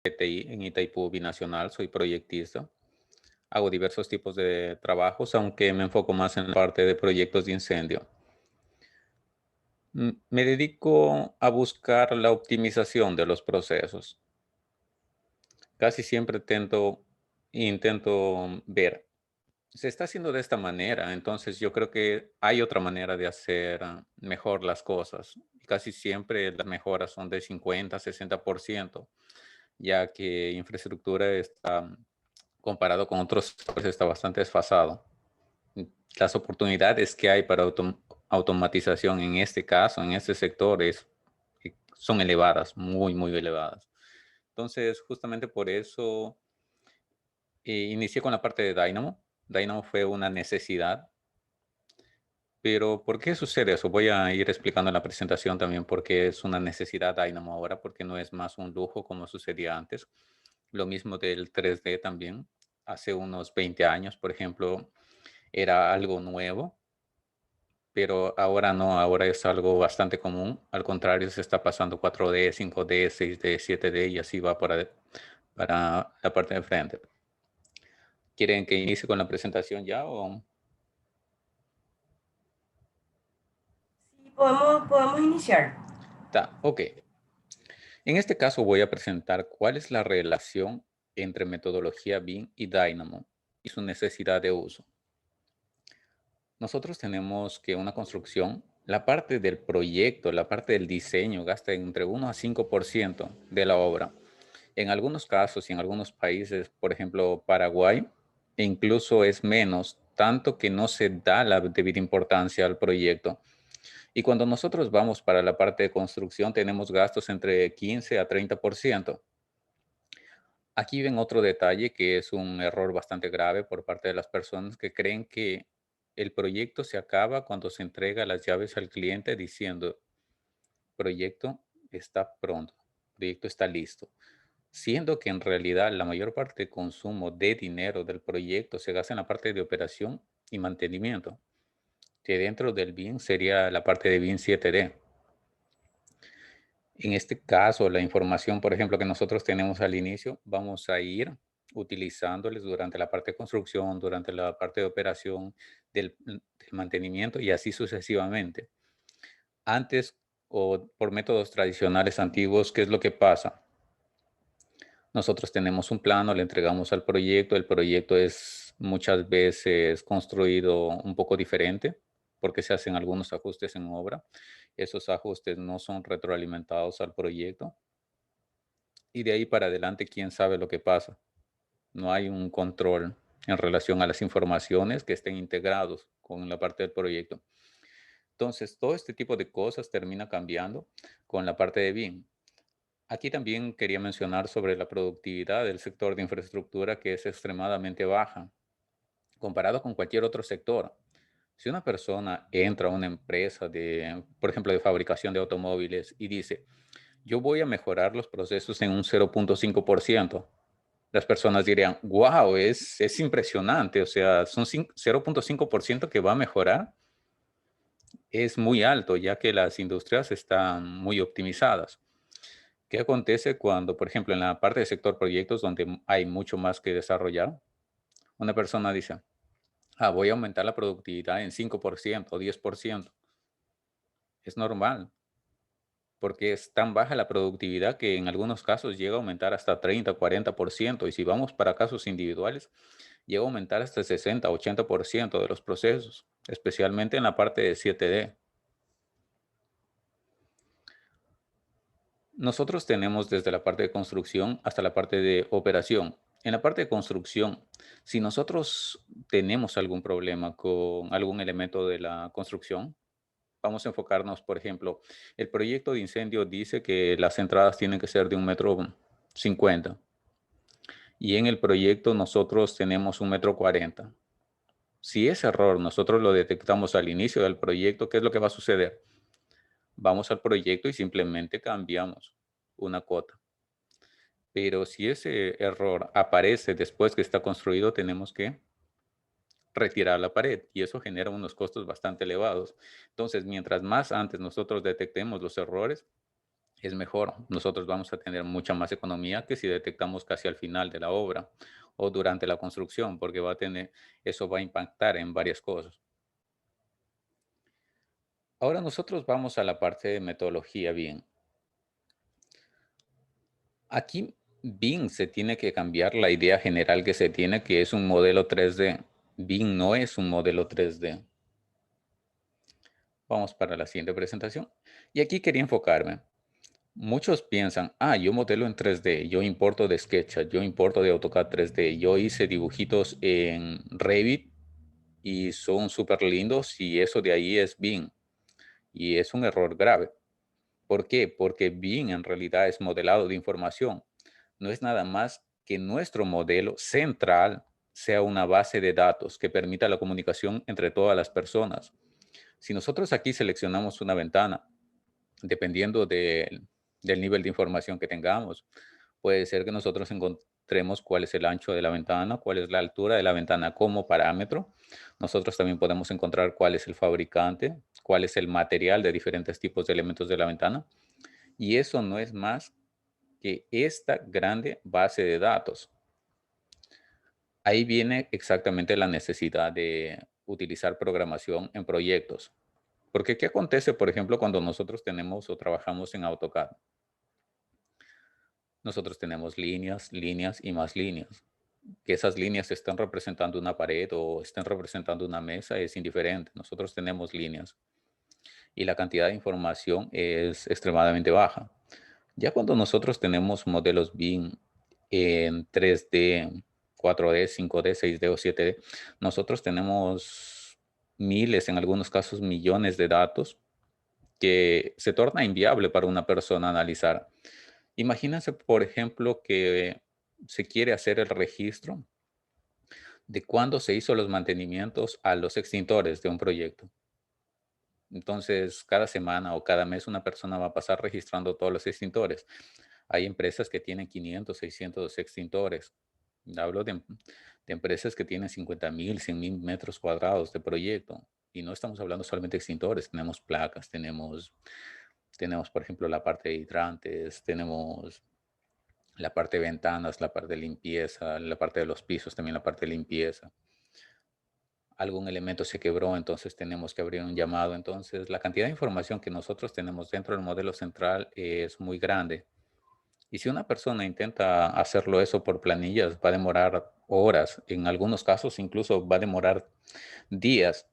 TI en Itaipú Binacional, soy proyectista. Hago diversos tipos de trabajos, aunque me enfoco más en la parte de proyectos de incendio. Me dedico a buscar la optimización de los procesos. Casi siempre intento ver, se está haciendo de esta manera, entonces yo creo que hay otra manera de hacer mejor las cosas. Casi siempre las mejoras son de 50, 60%, ya que infraestructura está, comparado con otros sectores, está bastante desfasado. Las oportunidades que hay para automatización en este caso, en este sector, son elevadas, muy, muy elevadas. Entonces, justamente por eso inicié con la parte de Dynamo. Dynamo fue una necesidad, pero ¿por qué sucede eso? Voy a ir explicando en la presentación también por qué es una necesidad Dynamo ahora, porque no es más un lujo como sucedía antes. Lo mismo del 3D también. Hace unos 20 años, por ejemplo, era algo nuevo, pero ahora no, ahora es algo bastante común. Al contrario, se está pasando 4D, 5D, 6D, 7D y así va para la parte de frente. ¿Quieren que inicie con la presentación ya o...? Sí, podemos iniciar. Ok. En este caso voy a presentar cuál es la relación entre metodología BIM y Dynamo y su necesidad de uso. Nosotros tenemos que una construcción, la parte del proyecto, la parte del diseño, gasta entre 1 a 5% de la obra. En algunos casos y en algunos países, por ejemplo Paraguay, incluso es menos, tanto que no se da la debida importancia al proyecto. Y cuando nosotros vamos para la parte de construcción, tenemos gastos entre 15 a 30%. Aquí ven otro detalle que es un error bastante grave por parte de las personas que creen que el proyecto se acaba cuando se entrega las llaves al cliente diciendo, proyecto está pronto, proyecto está listo. Siendo que en realidad la mayor parte de consumo de dinero del proyecto se gasta en la parte de operación y mantenimiento, que dentro del BIM sería la parte de BIM 7D. En este caso, la información, por ejemplo, que nosotros tenemos al inicio, vamos a ir utilizándoles durante la parte de construcción, durante la parte de operación, del mantenimiento y así sucesivamente. Antes o por métodos tradicionales antiguos, ¿qué es lo que pasa? Nosotros tenemos un plano, le entregamos al proyecto, el proyecto es muchas veces construido un poco diferente porque se hacen algunos ajustes en obra. Esos ajustes no son retroalimentados al proyecto y de ahí para adelante, quién sabe lo que pasa. No hay un control en relación a las informaciones que estén integrados con la parte del proyecto. Entonces, todo este tipo de cosas termina cambiando con la parte de BIM. Aquí también quería mencionar sobre la productividad del sector de infraestructura, que es extremadamente baja comparado con cualquier otro sector. Si una persona entra a una empresa de, por ejemplo, de fabricación de automóviles y dice, yo voy a mejorar los procesos en un 0.5%, las personas dirían, wow, es impresionante, o sea, son 0.5% que va a mejorar, es muy alto, ya que las industrias están muy optimizadas. ¿Qué acontece cuando, por ejemplo, en la parte del sector proyectos, donde hay mucho más que desarrollar, una persona dice, voy a aumentar la productividad en 5% o 10%? Es normal, porque es tan baja la productividad que en algunos casos llega a aumentar hasta 30, 40%, y si vamos para casos individuales, llega a aumentar hasta 60, 80% de los procesos, especialmente en la parte de 7D. Nosotros tenemos desde la parte de construcción hasta la parte de operación. En la parte de construcción, si nosotros tenemos algún problema con algún elemento de la construcción, vamos a enfocarnos, por ejemplo, el proyecto de incendio dice que las entradas tienen que ser de 1,50 m y en el proyecto nosotros tenemos 1,40 m. Si ese error nosotros lo detectamos al inicio del proyecto, ¿qué es lo que va a suceder? Vamos al proyecto y simplemente cambiamos una cota. Pero si ese error aparece después que está construido, tenemos que retirar la pared y eso genera unos costos bastante elevados. Entonces, mientras más antes nosotros detectemos los errores, es mejor. Nosotros vamos a tener mucha más economía que si detectamos casi al final de la obra o durante la construcción, porque eso va a impactar en varias cosas. Ahora nosotros vamos a la parte de metodología bien. Aquí bien se tiene que cambiar la idea general que se tiene, que es un modelo 3D. Bien no es un modelo 3D. Vamos para la siguiente presentación. Y aquí quería enfocarme. Muchos piensan, yo modelo en 3D, yo importo de SketchUp, yo importo de AutoCAD 3D, yo hice dibujitos en Revit y son súper lindos y eso de ahí es BIM. Y es un error grave. ¿Por qué? Porque BIM en realidad es modelado de información. No es nada más que nuestro modelo central sea una base de datos que permita la comunicación entre todas las personas. Si nosotros aquí seleccionamos una ventana, dependiendo del nivel de información que tengamos, puede ser que nosotros encontremos cuál es el ancho de la ventana, cuál es la altura de la ventana como parámetro. Nosotros también podemos encontrar cuál es el fabricante, cuál es el material de diferentes tipos de elementos de la ventana. Y eso no es más que esta grande base de datos. Ahí viene exactamente la necesidad de utilizar programación en proyectos. Porque ¿qué acontece, por ejemplo, cuando nosotros tenemos o trabajamos en AutoCAD? Nosotros tenemos líneas, líneas y más líneas. Que esas líneas estén representando una pared o estén representando una mesa es indiferente. Nosotros tenemos líneas y la cantidad de información es extremadamente baja. Ya cuando nosotros tenemos modelos BIM en 3D, 4D, 5D, 6D o 7D, nosotros tenemos miles, en algunos casos millones de datos que se torna inviable para una persona analizar. Imagínense, por ejemplo, que se quiere hacer el registro de cuándo se hizo los mantenimientos a los extintores de un proyecto. Entonces, cada semana o cada mes una persona va a pasar registrando todos los extintores. Hay empresas que tienen 500, 600 extintores. Hablo de empresas que tienen 50,000, 100,000 metros cuadrados de proyecto. Y no estamos hablando solamente de extintores, tenemos placas, tenemos, por ejemplo, la parte de hidrantes, tenemos la parte de ventanas, la parte de limpieza, la parte de los pisos, también la parte de limpieza. Algún elemento se quebró, entonces tenemos que abrir un llamado. Entonces, la cantidad de información que nosotros tenemos dentro del modelo central es muy grande. Y si una persona intenta hacerlo eso por planillas, va a demorar horas. En algunos casos, incluso va a demorar días.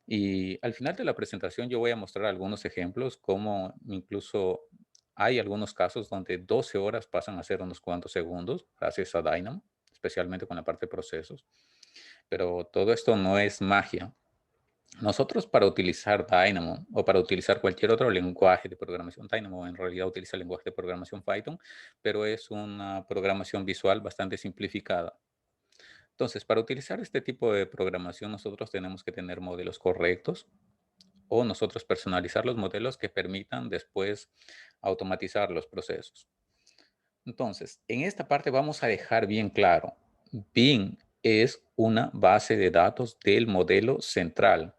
Y al final de la presentación yo voy a mostrar algunos ejemplos, como incluso hay algunos casos donde 12 horas pasan a ser unos cuantos segundos gracias a Dynamo, especialmente con la parte de procesos. Pero todo esto no es magia. Nosotros para utilizar Dynamo o para utilizar cualquier otro lenguaje de programación, Dynamo en realidad utiliza el lenguaje de programación Python, pero es una programación visual bastante simplificada. Entonces, para utilizar este tipo de programación, nosotros tenemos que tener modelos correctos o nosotros personalizar los modelos que permitan después automatizar los procesos. Entonces, en esta parte vamos a dejar bien claro, BIM es una base de datos del modelo central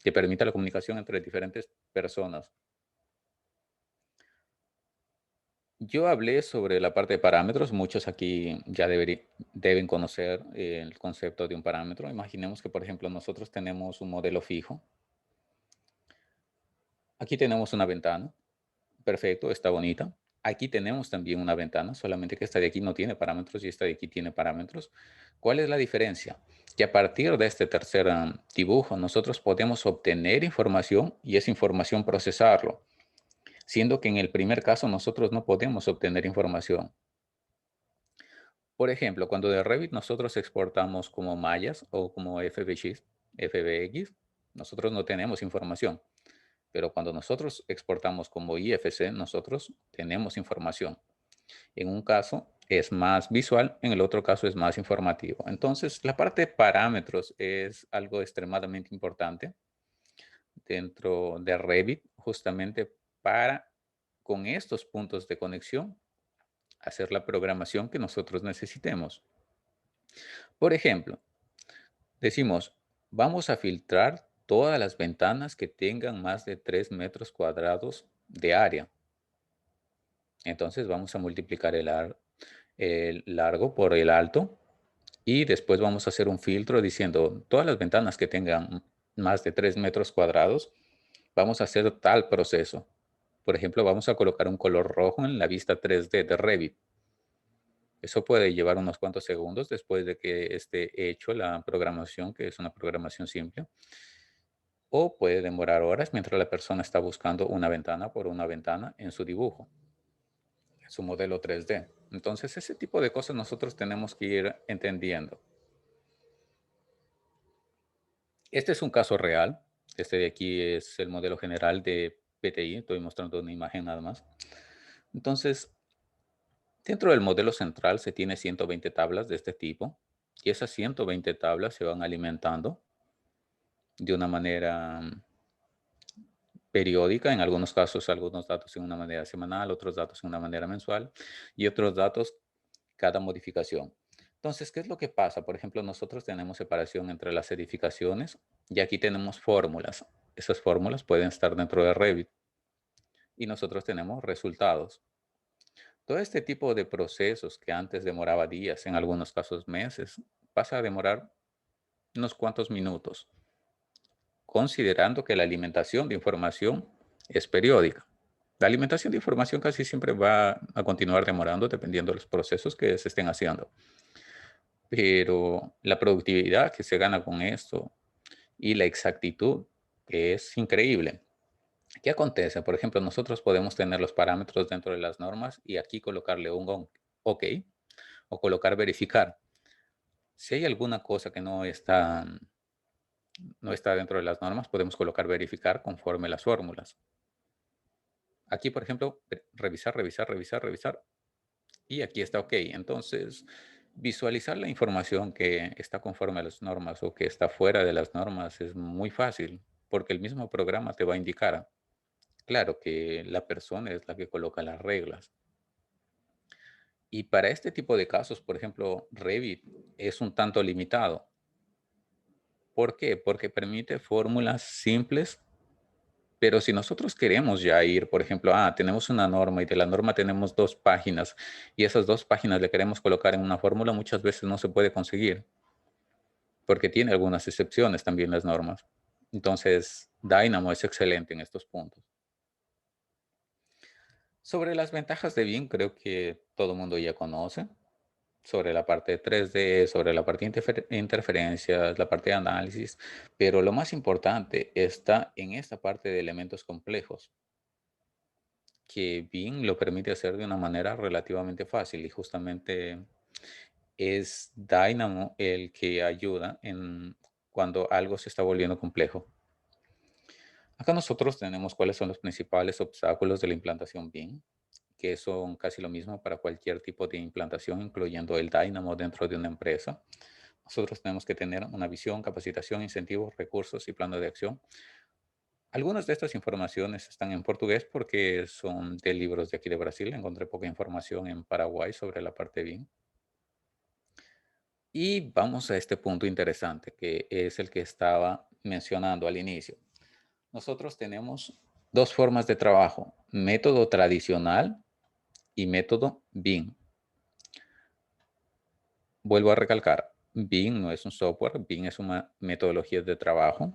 que permite la comunicación entre diferentes personas. Yo hablé sobre la parte de parámetros. Muchos aquí ya deben conocer el concepto de un parámetro. Imaginemos que, por ejemplo, nosotros tenemos un modelo fijo. Aquí tenemos una ventana. Perfecto, está bonita. Aquí tenemos también una ventana, solamente que esta de aquí no tiene parámetros y esta de aquí tiene parámetros. ¿Cuál es la diferencia? Que a partir de este tercer dibujo, nosotros podemos obtener información y esa información procesarlo, siendo que en el primer caso nosotros no podemos obtener información. Por ejemplo, cuando de Revit nosotros exportamos como mallas o como FBX, nosotros no tenemos información. Pero cuando nosotros exportamos como IFC, nosotros tenemos información. En un caso es más visual, en el otro caso es más informativo. Entonces, la parte de parámetros es algo extremadamente importante dentro de Revit, justamente para, con estos puntos de conexión, hacer la programación que nosotros necesitemos. Por ejemplo, decimos, vamos a filtrar todas las ventanas que tengan más de 3 metros cuadrados de área. Entonces vamos a multiplicar el largo por el alto y después vamos a hacer un filtro diciendo todas las ventanas que tengan más de 3 metros cuadrados, vamos a hacer tal proceso. Por ejemplo, vamos a colocar un color rojo en la vista 3D de Revit. Eso puede llevar unos cuantos segundos después de que esté hecho la programación, que es una programación simple, o puede demorar horas mientras la persona está buscando una ventana por una ventana en su dibujo, en su modelo 3D. Entonces, ese tipo de cosas nosotros tenemos que ir entendiendo. Este es un caso real. Este de aquí es el modelo general de PTI. Estoy mostrando una imagen nada más. Entonces, dentro del modelo central se tiene 120 tablas de este tipo y esas 120 tablas se van alimentando de una manera periódica, en algunos casos algunos datos en una manera semanal, otros datos en una manera mensual y otros datos cada modificación. Entonces, ¿qué es lo que pasa? Por ejemplo, nosotros tenemos separación entre las edificaciones y aquí tenemos fórmulas. Esas fórmulas pueden estar dentro de Revit y nosotros tenemos resultados. Todo este tipo de procesos que antes demoraba días, en algunos casos meses, pasa a demorar unos cuantos minutos, considerando que la alimentación de información es periódica. La alimentación de información casi siempre va a continuar demorando dependiendo de los procesos que se estén haciendo. Pero la productividad que se gana con esto y la exactitud es increíble. ¿Qué acontece? Por ejemplo, nosotros podemos tener los parámetros dentro de las normas y aquí colocarle un OK o colocar verificar. Si hay alguna cosa que no está dentro de las normas, podemos colocar verificar conforme las fórmulas. Aquí, por ejemplo, revisar, revisar, revisar, revisar. Y aquí está OK. Entonces, visualizar la información que está conforme a las normas o que está fuera de las normas es muy fácil, porque el mismo programa te va a indicar. Claro que la persona es la que coloca las reglas. Y para este tipo de casos, por ejemplo, Revit es un tanto limitado. ¿Por qué? Porque permite fórmulas simples, pero si nosotros queremos ya ir, por ejemplo, tenemos una norma y de la norma tenemos 2 páginas y esas 2 páginas le queremos colocar en una fórmula, muchas veces no se puede conseguir porque tiene algunas excepciones también las normas. Entonces, Dynamo es excelente en estos puntos. Sobre las ventajas de BIM, creo que todo el mundo ya conoce. Sobre la parte de 3D, sobre la parte de interferencias, la parte de análisis, pero lo más importante está en esta parte de elementos complejos, que BIM lo permite hacer de una manera relativamente fácil y justamente es Dynamo el que ayuda en cuando algo se está volviendo complejo. Acá nosotros tenemos cuáles son los principales obstáculos de la implantación BIM, que son casi lo mismo para cualquier tipo de implantación, incluyendo el Dynamo dentro de una empresa. Nosotros tenemos que tener una visión, capacitación, incentivos, recursos y plano de acción. Algunas de estas informaciones están en portugués porque son de libros de aquí de Brasil. Encontré poca información en Paraguay sobre la parte BIM. Y vamos a este punto interesante, que es el que estaba mencionando al inicio. Nosotros tenemos 2 formas de trabajo, método tradicional y método BIM. Vuelvo a recalcar, BIM no es un software, BIM es una metodología de trabajo.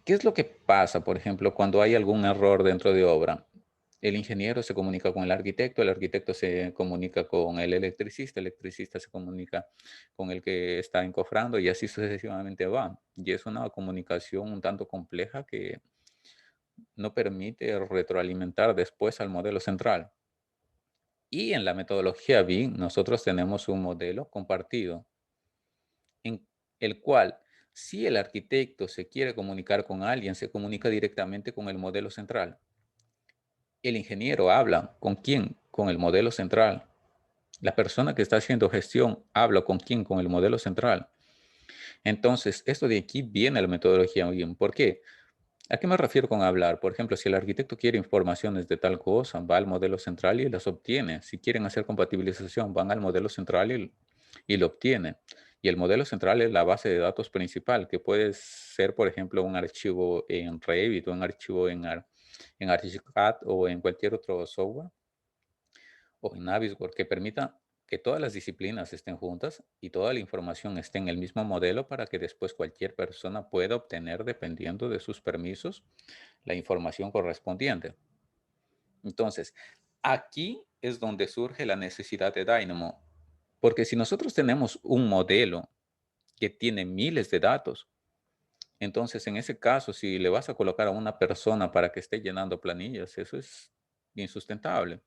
¿Qué es lo que pasa, por ejemplo, cuando hay algún error dentro de obra? El ingeniero se comunica con el arquitecto se comunica con el electricista se comunica con el que está encofrando y así sucesivamente va. Y es una comunicación un tanto compleja que no permite retroalimentar después al modelo central. Y en la metodología BIM nosotros tenemos un modelo compartido en el cual si el arquitecto se quiere comunicar con alguien, se comunica directamente con el modelo central. El ingeniero habla con quién, con el modelo central. La persona que está haciendo gestión habla con quién, con el modelo central. Entonces, esto de aquí viene la metodología BIM. ¿Por qué? ¿A qué me refiero con hablar? Por ejemplo, si el arquitecto quiere informaciones de tal cosa, va al modelo central y las obtiene. Si quieren hacer compatibilización, van al modelo central y lo obtienen. Y el modelo central es la base de datos principal, que puede ser, por ejemplo, un archivo en Revit o un archivo en ArchiCAD o en cualquier otro software. o en Navisworks que permita que todas las disciplinas estén juntas y toda la información esté en el mismo modelo para que después cualquier persona pueda obtener, dependiendo de sus permisos, la información correspondiente. Entonces, aquí es donde surge la necesidad de Dynamo, porque si nosotros tenemos un modelo que tiene miles de datos, entonces en ese caso, si le vas a colocar a una persona para que esté llenando planillas, eso es insustentable.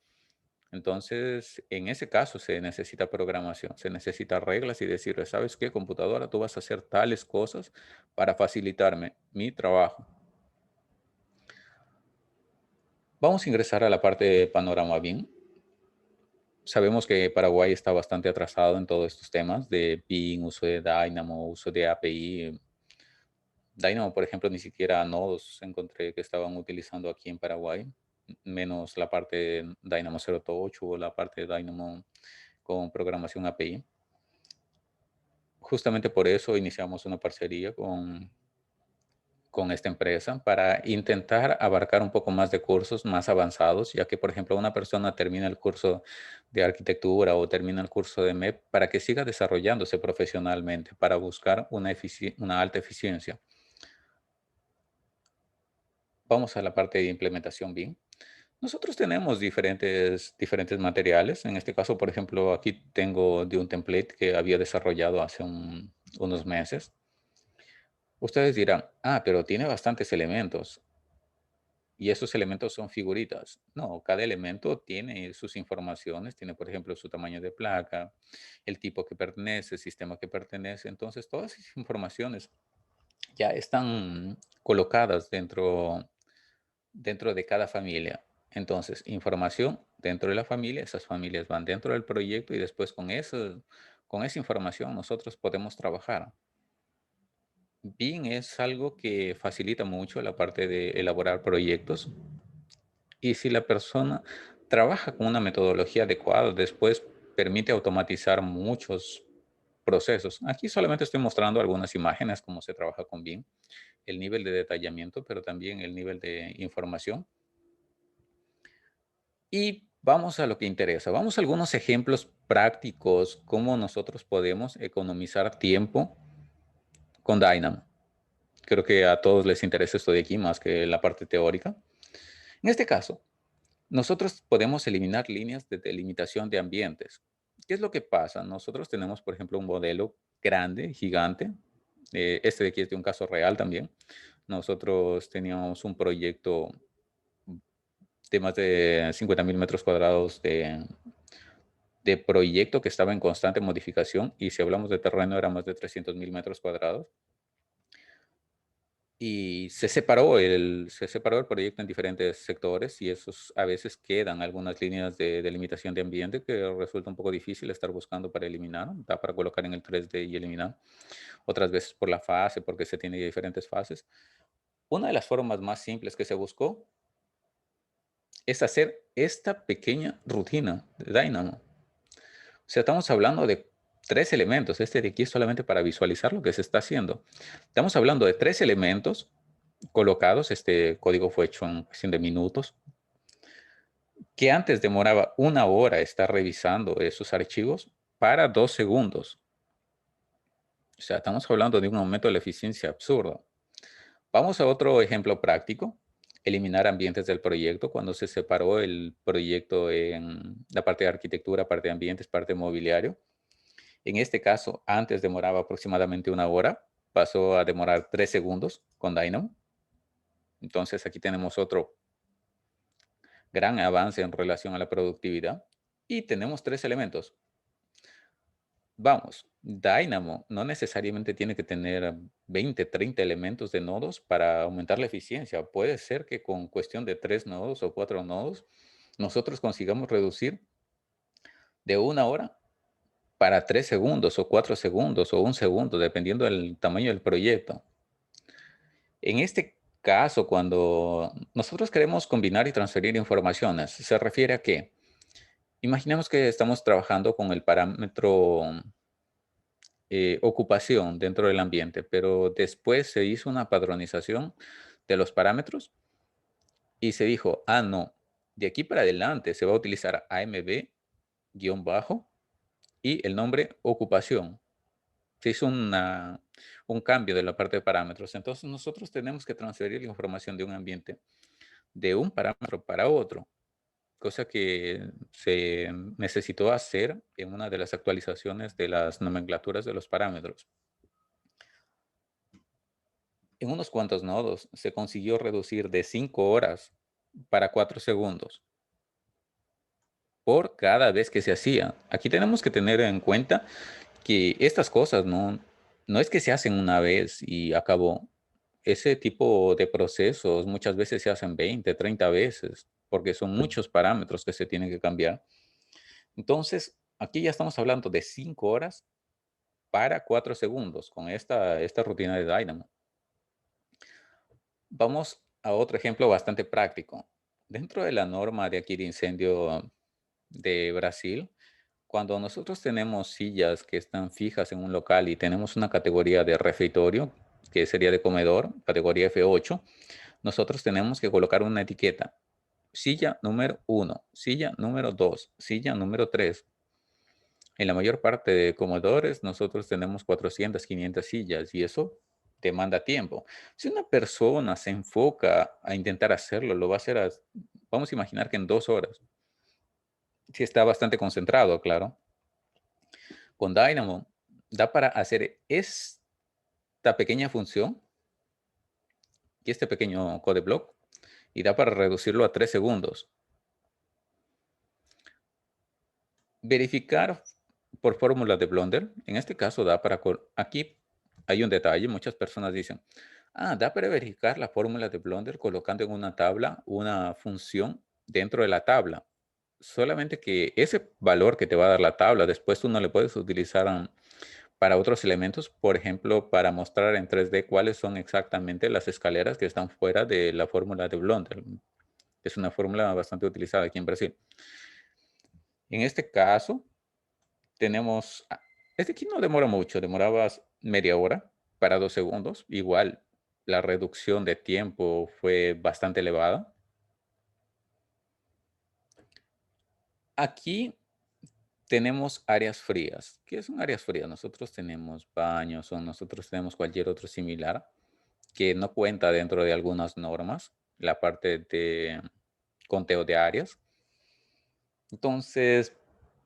Entonces, en ese caso se necesita programación, se necesita reglas y decirle, ¿sabes qué, computadora? Tú vas a hacer tales cosas para facilitarme mi trabajo. Vamos a ingresar a la parte de panorama BIM. Sabemos que Paraguay está bastante atrasado en todos estos temas de BIM, uso de Dynamo, uso de API. Dynamo, por ejemplo, ni siquiera nodos encontré que estaban utilizando aquí en Paraguay, menos la parte de Dynamo 0.8 o la parte de Dynamo con programación API. Justamente por eso iniciamos una parcería con esta empresa para intentar abarcar un poco más de cursos más avanzados, ya que, por ejemplo, una persona termina el curso de arquitectura o termina el curso de MEP para que siga desarrollándose profesionalmente, para buscar una alta eficiencia. Vamos a la parte de implementación BIM. Nosotros tenemos diferentes materiales. En este caso, por ejemplo, aquí tengo de un template que había desarrollado hace unos meses. Ustedes dirán, pero tiene bastantes elementos y esos elementos son figuritas. No, cada elemento tiene sus informaciones, tiene, por ejemplo, su tamaño de placa, el tipo que pertenece, el sistema que pertenece. Entonces, todas esas informaciones ya están colocadas dentro de cada familia. Entonces, información dentro de la familia, esas familias van dentro del proyecto y después con esa información nosotros podemos trabajar. BIM es algo que facilita mucho la parte de elaborar proyectos y si la persona trabaja con una metodología adecuada, después permite automatizar muchos procesos. Aquí solamente estoy mostrando algunas imágenes, cómo se trabaja con BIM, el nivel de detallamiento, pero también el nivel de información. Y vamos a lo que interesa. Vamos a algunos ejemplos prácticos, cómo nosotros podemos economizar tiempo con Dynamo. Creo que a todos les interesa esto de aquí más que la parte teórica. En este caso, nosotros podemos eliminar líneas de delimitación de ambientes. ¿Qué es lo que pasa? Nosotros tenemos, por ejemplo, un modelo grande, gigante. Este de aquí es de un caso real también. Nosotros teníamos un proyecto de más de 50.000 metros cuadrados de proyecto que estaba en constante modificación y si hablamos de terreno era más de 300.000 metros cuadrados. Y se separó el proyecto en diferentes sectores y esos a veces quedan algunas líneas de delimitación de ambiente que resulta un poco difícil estar buscando para eliminar, da para colocar en el 3D y eliminar. Otras veces por la fase, porque se tiene diferentes fases. Una de las formas más simples que se buscó es hacer esta pequeña rutina de Dynamo. O sea, estamos hablando de tres elementos. Este de aquí es solamente para visualizar lo que se está haciendo. Estamos hablando de tres elementos colocados. Este código fue hecho en cuestión de minutos, que antes demoraba 1 hora estar revisando esos archivos para 2 segundos. O sea, estamos hablando de un aumento de la eficiencia absurdo. Vamos a otro ejemplo práctico. Eliminar ambientes del proyecto. Cuando se separó el proyecto en la parte de arquitectura, parte de ambientes, parte de mobiliario. En este caso, antes demoraba aproximadamente 1 hora, pasó a demorar 3 segundos con Dynamo. Entonces aquí tenemos otro gran avance en relación a la productividad. Y tenemos tres elementos. Vamos, Dynamo no necesariamente tiene que tener 20, 30 elementos de nodos para aumentar la eficiencia. Puede ser que con cuestión de 3 nodos o 4 nodos, nosotros consigamos reducir de 1 hora para 3 segundos o 4 segundos o 1 segundo, dependiendo del tamaño del proyecto. En este caso, cuando nosotros queremos combinar y transferir informaciones, se refiere a que, imaginemos que estamos trabajando con el parámetro ocupación dentro del ambiente, pero después se hizo una padronización de los parámetros y se dijo, no, de aquí para adelante se va a utilizar AMB guión bajo y el nombre ocupación. Se hizo un cambio de la parte de parámetros. Entonces nosotros tenemos que transferir la información de un ambiente de un parámetro para otro, cosa que se necesitó hacer en una de las actualizaciones de las nomenclaturas de los parámetros. En unos cuantos nodos se consiguió reducir de 5 horas para 4 segundos por cada vez que se hacía. Aquí tenemos que tener en cuenta que estas cosas no es que se hacen una vez y acabó. Ese tipo de procesos muchas veces se hacen 20, 30 veces, porque son muchos parámetros que se tienen que cambiar. Entonces, aquí ya estamos hablando de 5 horas para 4 segundos con esta rutina de Dynamo. Vamos a otro ejemplo bastante práctico. Dentro de la norma de aquí de incendio de Brasil, cuando nosotros tenemos sillas que están fijas en un local y tenemos una categoría de refectorio, que sería de comedor, categoría F8, nosotros tenemos que colocar una etiqueta. Silla número 1, silla número 2, silla número 3. En la mayor parte de comedores nosotros tenemos 400, 500 sillas y eso demanda tiempo. Si una persona se enfoca a intentar hacerlo, lo va a hacer, vamos a imaginar que en 2 horas. Si está bastante concentrado, claro. Con Dynamo da para hacer esta pequeña función y este pequeño code block y da para reducirlo a 3 segundos. Verificar por fórmula de Blender, en este caso da para, aquí hay un detalle, muchas personas dicen, da para verificar la fórmula de Blender colocando en una tabla una función dentro de la tabla. Solamente que ese valor que te va a dar la tabla, después tú no le puedes utilizar para otros elementos, por ejemplo, para mostrar en 3D cuáles son exactamente las escaleras que están fuera de la fórmula de Blender. Es una fórmula bastante utilizada aquí en Brasil. En este caso, tenemos, este aquí no demora mucho, demorabas media hora para 2 segundos. Igual, la reducción de tiempo fue bastante elevada. Aquí tenemos áreas frías. ¿Qué son áreas frías? Nosotros tenemos baños o nosotros tenemos cualquier otro similar que no cuenta dentro de algunas normas, la parte de conteo de áreas. Entonces,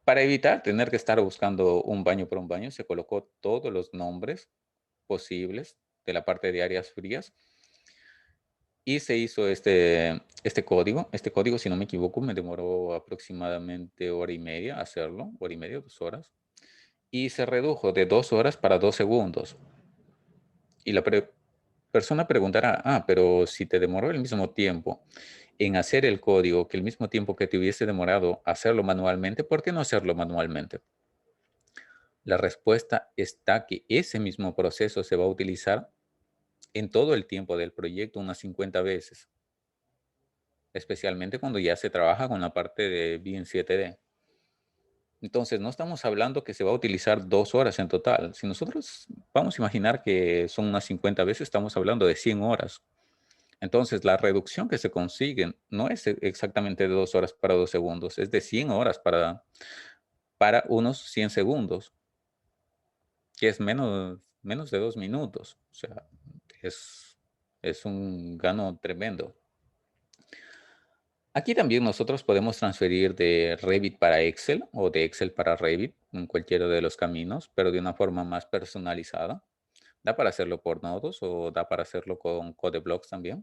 para evitar tener que estar buscando un baño por un baño, se colocó todos los nombres posibles de la parte de áreas frías y se hizo este código. Este código, si no me equivoco, me demoró aproximadamente hora y media hacerlo, hora y media, 2 horas. Y se redujo de 2 horas para 2 segundos. Y la persona preguntará, pero si te demoró el mismo tiempo en hacer el código que el mismo tiempo que te hubiese demorado hacerlo manualmente, ¿por qué no hacerlo manualmente? La respuesta está que ese mismo proceso se va a utilizar en todo el tiempo del proyecto unas 50 veces, especialmente cuando ya se trabaja con la parte de BIM 7D. Entonces, no estamos hablando que se va a utilizar 2 horas en total. Si nosotros vamos a imaginar que son unas 50 veces, estamos hablando de 100 horas. Entonces, la reducción que se consigue no es exactamente de 2 horas para 2 segundos, es de 100 horas para unos 100 segundos, que es menos de 2 minutos. O sea, es un gano tremendo. Aquí también nosotros podemos transferir de Revit para Excel o de Excel para Revit en cualquiera de los caminos, pero de una forma más personalizada. Da para hacerlo por nodos o da para hacerlo con CodeBlocks también.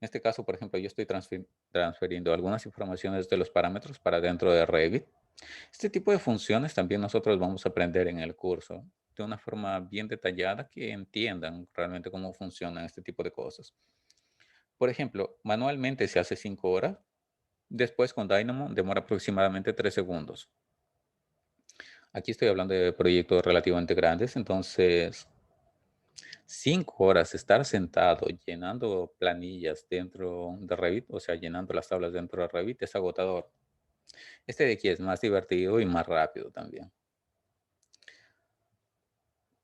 En este caso, por ejemplo, yo estoy transfiriendo algunas informaciones de los parámetros para dentro de Revit. Este tipo de funciones también nosotros vamos a aprender en el curso de una forma bien detallada que entiendan realmente cómo funcionan este tipo de cosas. Por ejemplo, manualmente se hace 5 horas. Después con Dynamo demora aproximadamente 3 segundos. Aquí estoy hablando de proyectos relativamente grandes, entonces 5 horas estar sentado llenando planillas dentro de Revit, o sea, llenando las tablas dentro de Revit es agotador. Este de aquí es más divertido y más rápido también.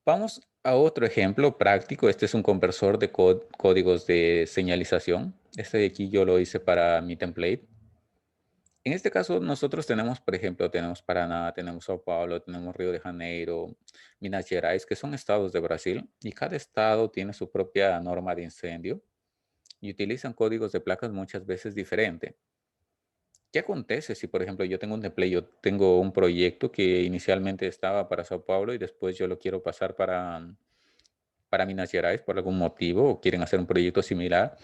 Vamos a otro ejemplo práctico. Este es un conversor de códigos de señalización. Este de aquí yo lo hice para mi template. En este caso, nosotros tenemos, por ejemplo, tenemos Paraná, tenemos Sao Paulo, tenemos Río de Janeiro, Minas Gerais, que son estados de Brasil, y cada estado tiene su propia norma de incendio y utilizan códigos de placas muchas veces diferentes. ¿Qué acontece si, por ejemplo, yo tengo un template, yo tengo un proyecto que inicialmente estaba para Sao Paulo y después yo lo quiero pasar para Minas Gerais por algún motivo o quieren hacer un proyecto similar?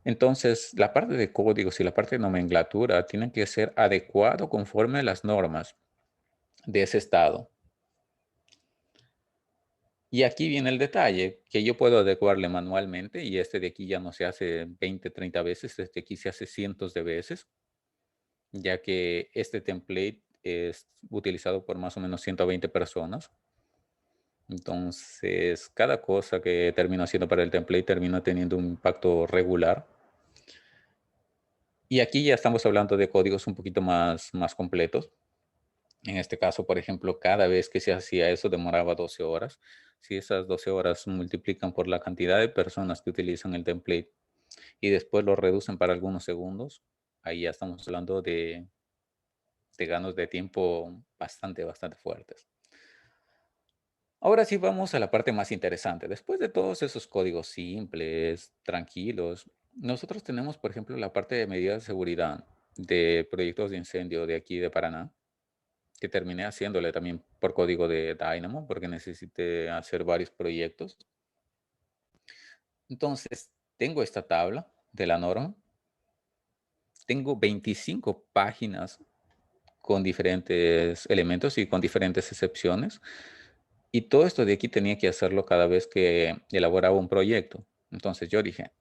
Entonces, la parte de códigos y la parte de nomenclatura tienen que ser adecuado conforme a las normas de ese estado. Y aquí viene el detalle, que yo puedo adecuarle manualmente y este de aquí ya no se hace 20, 30 veces, este de aquí se hace cientos de veces, ya que este template es utilizado por más o menos 120 personas. Entonces, cada cosa que termino haciendo para el template termina teniendo un impacto regular. Y aquí ya estamos hablando de códigos un poquito más completos. En este caso, por ejemplo, cada vez que se hacía eso demoraba 12 horas. Si esas 12 horas multiplican por la cantidad de personas que utilizan el template y después lo reducen para algunos segundos, ahí ya estamos hablando de ganos de tiempo bastante fuertes. Ahora sí vamos a la parte más interesante. Después de todos esos códigos simples, tranquilos, nosotros tenemos, por ejemplo, la parte de medidas de seguridad de proyectos de incendio de aquí de Paraná, que terminé haciéndole también por código de Dynamo, porque necesité hacer varios proyectos. Entonces, tengo esta tabla de la norma, tengo 25 páginas con diferentes elementos y con diferentes excepciones. Y todo esto de aquí tenía que hacerlo cada vez que elaboraba un proyecto. Entonces yo dije,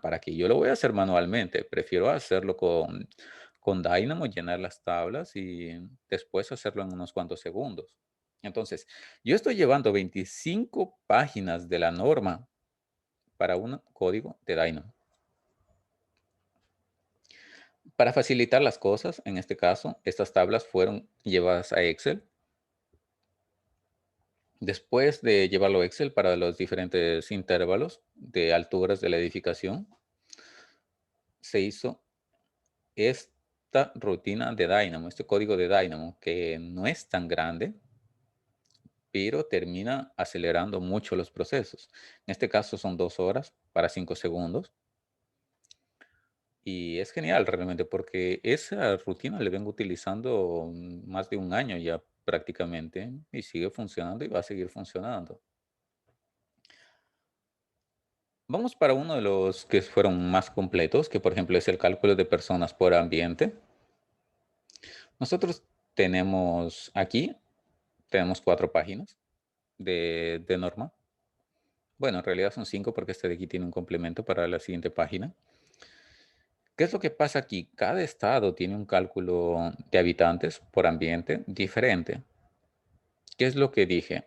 ¿para qué yo lo voy a hacer manualmente? Prefiero hacerlo con Dynamo, llenar las tablas y después hacerlo en unos cuantos segundos. Entonces, yo estoy llevando 25 páginas de la norma para un código de Dynamo. Para facilitar las cosas, en este caso, estas tablas fueron llevadas a Excel. Después de llevarlo a Excel para los diferentes intervalos de alturas de la edificación, se hizo esta rutina de Dynamo, este código de Dynamo, que no es tan grande, pero termina acelerando mucho los procesos. En este caso son 2 horas para 5 segundos. Y es genial realmente porque esa rutina la vengo utilizando más de un año ya prácticamente y sigue funcionando y va a seguir funcionando. Vamos para uno de los que fueron más completos, que por ejemplo es el cálculo de personas por ambiente. Nosotros tenemos aquí, tenemos 4 páginas de norma. Bueno, en realidad son 5 porque este de aquí tiene un complemento para la siguiente página. ¿Qué es lo que pasa aquí? Cada estado tiene un cálculo de habitantes por ambiente diferente. ¿Qué es lo que dije?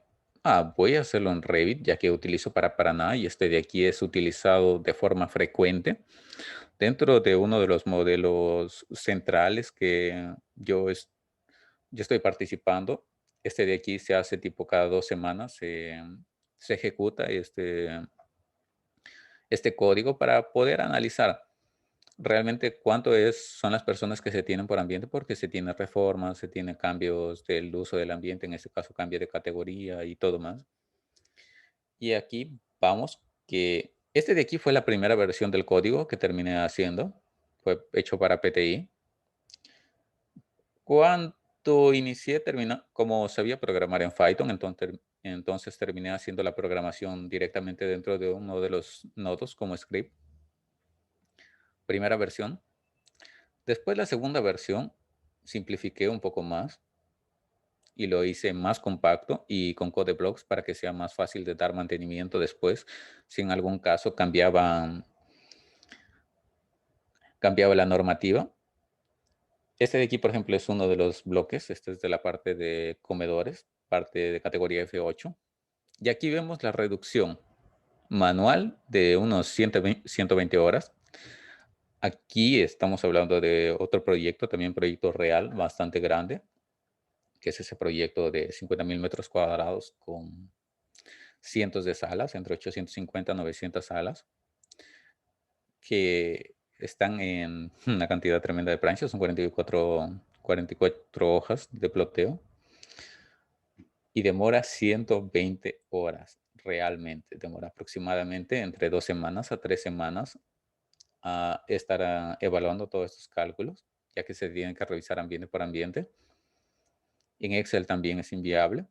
Voy a hacerlo en Revit, ya que utilizo para Paraná y este de aquí es utilizado de forma frecuente dentro de uno de los modelos centrales que yo estoy participando. Este de aquí se hace tipo cada 2 semanas, se ejecuta este código para poder analizar realmente son las personas que se tienen por ambiente, porque se tiene reformas, se tiene cambios del uso del ambiente, en este caso cambio de categoría y todo más. Y aquí vamos que este de aquí fue la primera versión del código que terminé haciendo, fue hecho para PTI. Cuando inicié, como sabía programar en Python, entonces terminé haciendo la programación directamente dentro de uno de los nodos como script. Primera versión. Después la segunda versión, simplifiqué un poco más y lo hice más compacto y con code blocks para que sea más fácil de dar mantenimiento después, si en algún caso cambiaba la normativa. Este de aquí, por ejemplo, es uno de los bloques. Este es de la parte de comedores, parte de categoría F8. Y aquí vemos la reducción manual de unos 120 horas. Aquí estamos hablando de otro proyecto, también proyecto real, bastante grande, que es ese proyecto de 50,000 metros cuadrados con cientos de salas, entre 850 y 900 salas, que están en una cantidad tremenda de planchas, son 44 hojas de ploteo y demora 120 horas realmente. Demora aproximadamente entre 2 semanas a 3 semanas a estar evaluando todos estos cálculos, ya que se tienen que revisar ambiente por ambiente. En Excel también es inviable.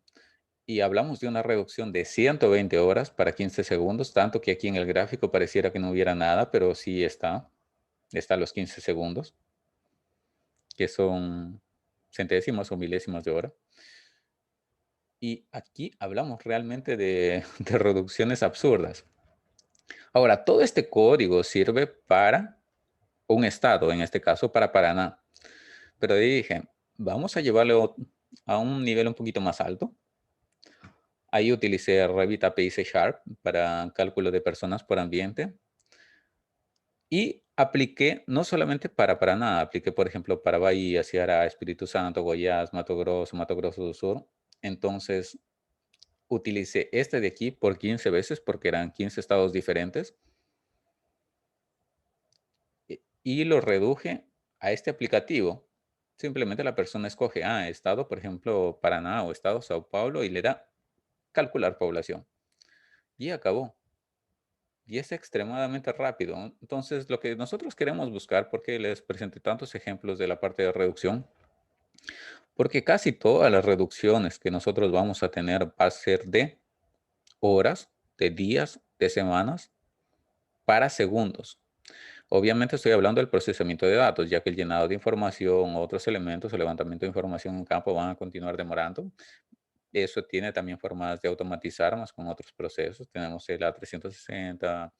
Y hablamos de una reducción de 120 horas para 15 segundos, tanto que aquí en el gráfico pareciera que no hubiera nada, pero sí está los 15 segundos, que son centésimas o milésimas de hora. Y aquí hablamos realmente de, de reducciones absurdas. Ahora, todo este código sirve para un estado, en este caso para Paraná. Pero dije, vamos a llevarlo a un nivel un poquito más alto. Ahí utilicé Revit API C# para cálculo de personas por ambiente. Y apliqué no solamente para Paraná, apliqué, por ejemplo, para Bahía, Ceará, Espíritu Santo, Goiás, Mato Grosso do Sur. Entonces, utilicé este de aquí por 15 veces porque eran 15 estados diferentes. Y lo reduje a este aplicativo. Simplemente la persona escoge, estado, por ejemplo, Paraná o estado Sao Paulo y le da calcular población. Y acabó. Y es extremadamente rápido. Entonces, lo que nosotros queremos buscar, porque les presenté tantos ejemplos de la parte de reducción, porque casi todas las reducciones que nosotros vamos a tener va a ser de horas, de días, de semanas, para segundos. Obviamente estoy hablando del procesamiento de datos, ya que el llenado de información, otros elementos, el levantamiento de información en campo van a continuar demorando. Eso tiene también formas de automatizar más con otros procesos. Tenemos el A360,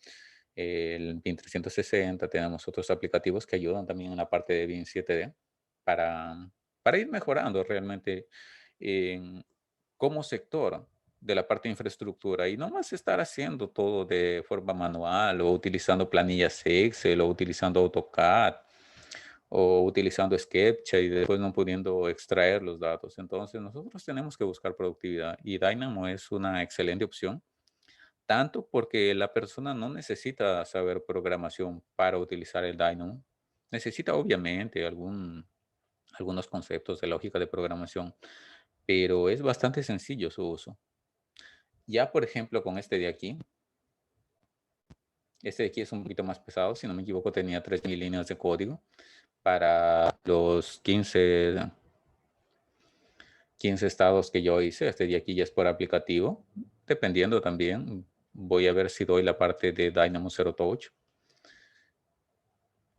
el BIM 360, tenemos otros aplicativos que ayudan también en la parte de BIM 7D para, para ir mejorando realmente como sector de la parte de infraestructura y no más estar haciendo todo de forma manual o utilizando planillas Excel o utilizando AutoCAD o utilizando SketchUp y después no pudiendo extraer los datos. Entonces nosotros tenemos que buscar productividad y Dynamo es una excelente opción, tanto porque la persona no necesita saber programación para utilizar el Dynamo. Necesita obviamente algunos conceptos de lógica de programación, pero es bastante sencillo su uso. Ya, por ejemplo, con este de aquí es un poquito más pesado, si no me equivoco tenía 3000 líneas de código para los 15 estados que yo hice. Este de aquí ya es por aplicativo, dependiendo también. Voy a ver si doy la parte de Dynamo Zero Touch.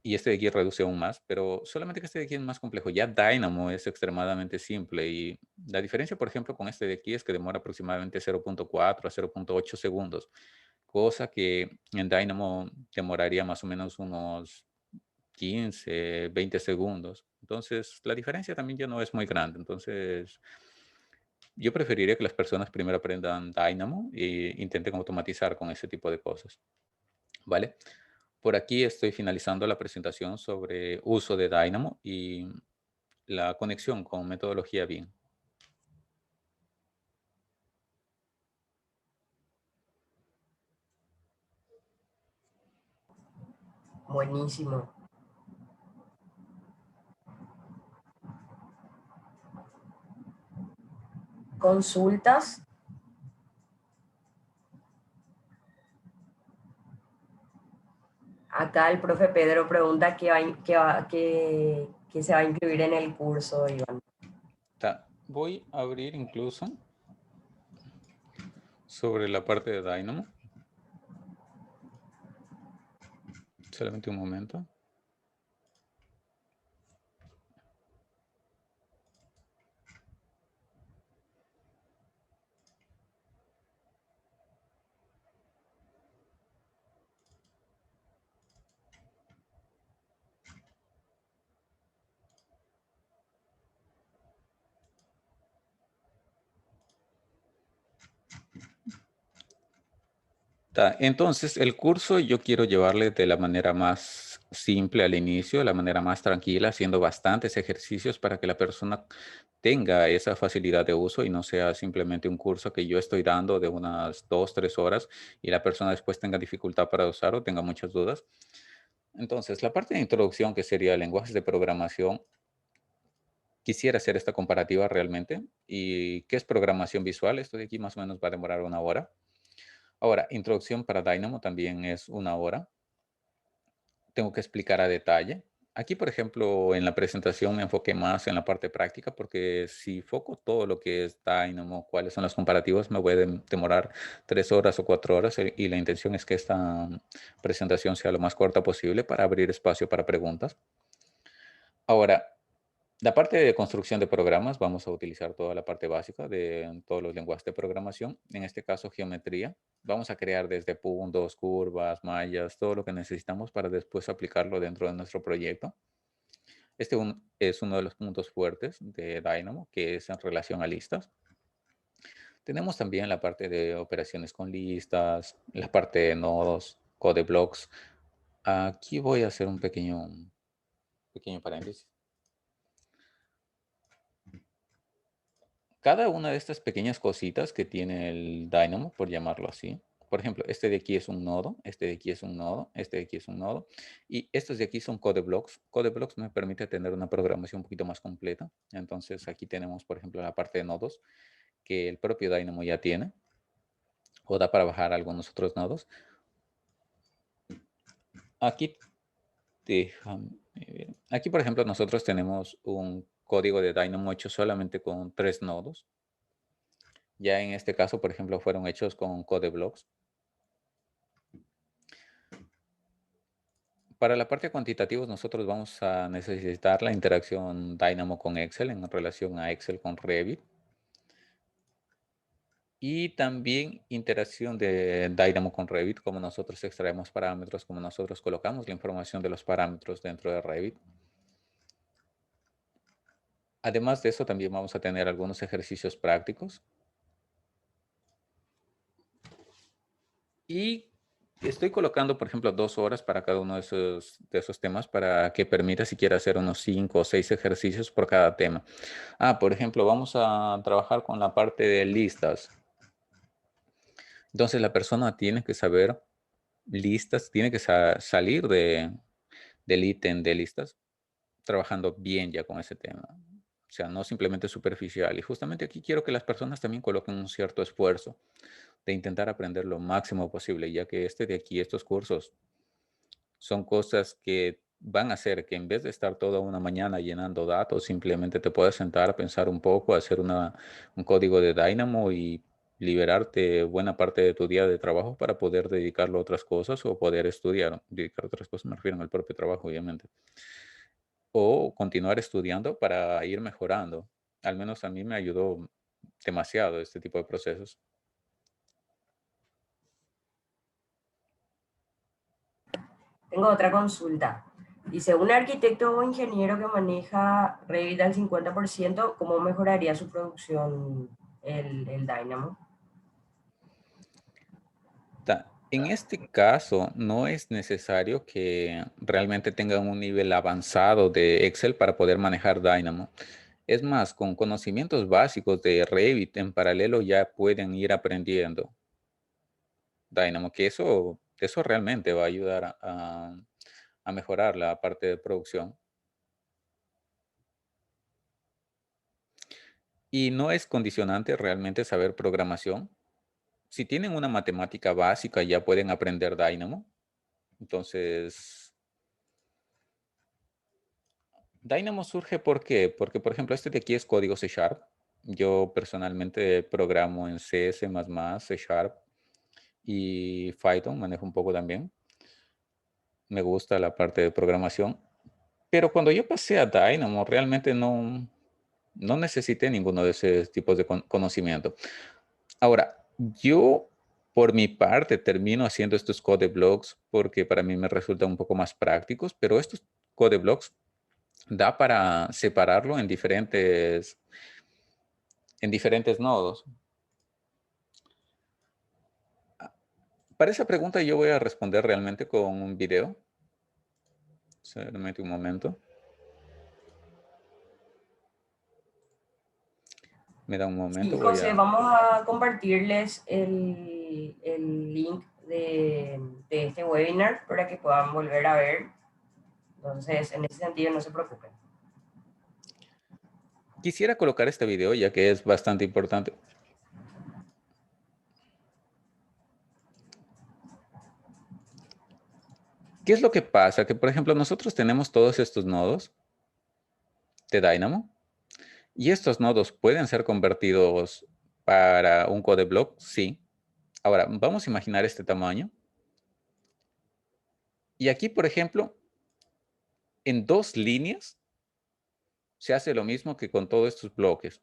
Y este de aquí reduce aún más, pero solamente que este de aquí es más complejo. Ya Dynamo es extremadamente simple y la diferencia, por ejemplo, con este de aquí es que demora aproximadamente 0.4 a 0.8 segundos, cosa que en Dynamo demoraría más o menos unos 15, 20 segundos. Entonces, la diferencia también ya no es muy grande. Entonces, yo preferiría que las personas primero aprendan Dynamo e intenten automatizar con ese tipo de cosas. ¿Vale? Por aquí estoy finalizando la presentación sobre uso de Dynamo y la conexión con metodología BIM. Buenísimo. Consultas. Acá el profe Pedro pregunta qué se va a incluir en el curso, Iván. Voy a abrir incluso sobre la parte de Dynamo. Solamente un momento. Entonces, el curso yo quiero llevarle de la manera más simple al inicio, de la manera más tranquila, haciendo bastantes ejercicios para que la persona tenga esa facilidad de uso y no sea simplemente un curso que yo estoy dando de unas 2, 3 horas y la persona después tenga dificultad para usar o tenga muchas dudas. Entonces, la parte de introducción, que sería lenguajes de programación, quisiera hacer esta comparativa realmente. ¿Y qué es programación visual? Esto de aquí más o menos va a demorar 1 hora. Ahora, introducción para Dynamo también es 1 hora. Tengo que explicar a detalle. Aquí, por ejemplo, en la presentación me enfoqué más en la parte práctica, porque si foco todo lo que es Dynamo, cuáles son los comparativos, me voy a demorar 3 horas o 4 horas, y la intención es que esta presentación sea lo más corta posible para abrir espacio para preguntas. Ahora, la parte de construcción de programas, vamos a utilizar toda la parte básica de todos los lenguajes de programación. En este caso, geometría. Vamos a crear desde puntos, curvas, mallas, todo lo que necesitamos para después aplicarlo dentro de nuestro proyecto. Este es uno de los puntos fuertes de Dynamo, que es en relación a listas. Tenemos también la parte de operaciones con listas, la parte de nodos, code blocks. Aquí voy a hacer un pequeño paréntesis. Cada una de estas pequeñas cositas que tiene el Dynamo, por llamarlo así. Por ejemplo, este de aquí es un nodo, este de aquí es un nodo, este de aquí es un nodo. Y estos de aquí son code blocks. Code blocks me permite tener una programación un poquito más completa. Entonces aquí tenemos, por ejemplo, la parte de nodos que el propio Dynamo ya tiene. O da para bajar algunos otros nodos. Aquí, aquí, por ejemplo, nosotros tenemos un código de Dynamo hecho solamente con 3 nodos. Ya en este caso, por ejemplo, fueron hechos con code blocks. Para la parte cuantitativa, nosotros vamos a necesitar la interacción Dynamo con Excel en relación a Excel con Revit. Y también interacción de Dynamo con Revit, como nosotros extraemos parámetros, como nosotros colocamos la información de los parámetros dentro de Revit. Además de eso, también vamos a tener algunos ejercicios prácticos. Y estoy colocando, por ejemplo, 2 horas para cada uno de esos temas para que permita siquiera hacer unos 5 o 6 ejercicios por cada tema. Por ejemplo, vamos a trabajar con la parte de listas. Entonces, la persona tiene que saber listas, tiene que salir del ítem de listas, trabajando bien ya con ese tema. O sea, no simplemente superficial. Y justamente aquí quiero que las personas también coloquen un cierto esfuerzo de intentar aprender lo máximo posible, ya que estos cursos, son cosas que van a hacer que en vez de estar toda una mañana llenando datos, simplemente te puedas sentar a pensar un poco, hacer un código de Dynamo y liberarte buena parte de tu día de trabajo para poder dedicarlo a otras cosas o poder estudiar. Dedicar a otras cosas me refiero al propio trabajo, obviamente. O continuar estudiando para ir mejorando. Al menos a mí me ayudó demasiado este tipo de procesos. Tengo otra consulta. Dice, un arquitecto o ingeniero que maneja Revit al 50%, ¿cómo mejoraría su producción el Dynamo? En este caso, no es necesario que realmente tengan un nivel avanzado de Excel para poder manejar Dynamo. Es más, con conocimientos básicos de Revit en paralelo ya pueden ir aprendiendo Dynamo, que eso realmente va a ayudar a mejorar la parte de producción. Y no es condicionante realmente saber programación. Si tienen una matemática básica, ya pueden aprender Dynamo. Entonces, Dynamo surge ¿por qué? Porque, por ejemplo, este de aquí es código C Sharp. Yo personalmente programo en C, C++, C Sharp y Python, manejo un poco también. Me gusta la parte de programación. Pero cuando yo pasé a Dynamo, realmente no necesité ninguno de esos tipos de conocimiento. Ahora, yo por mi parte termino haciendo estos code blocks porque para mí me resultan un poco más prácticos, pero estos code blocks da para separarlo en diferentes nodos. Para esa pregunta yo voy a responder realmente con un video. Solamente un momento. Me da un Sí, momento, voy José, a... vamos a compartirles el link de este webinar para que puedan volver a ver Entonces, en ese sentido, no se preocupen. Quisiera colocar este video ya que es bastante importante. ¿Qué es lo que pasa? Que, por ejemplo, nosotros tenemos todos estos nodos de Dynamo y estos nodos pueden ser convertidos para un code block, sí. Ahora, vamos a imaginar este tamaño. Y aquí, por ejemplo, en 2 líneas se hace lo mismo que con todos estos bloques.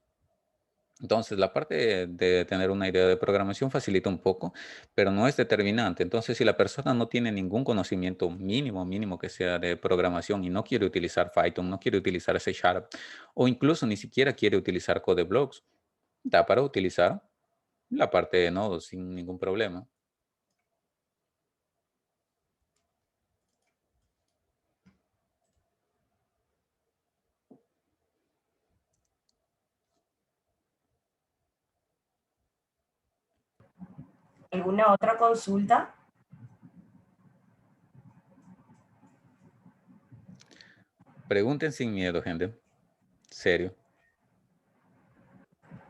Entonces, la parte de tener una idea de programación facilita un poco, pero no es determinante. Entonces, si la persona no tiene ningún conocimiento mínimo que sea de programación y no quiere utilizar Python, no quiere utilizar C Sharp, o incluso ni siquiera quiere utilizar CodeBlocks, da para utilizar la parte de nodos sin ningún problema. ¿Alguna otra consulta? Pregunten sin miedo, gente. Serio.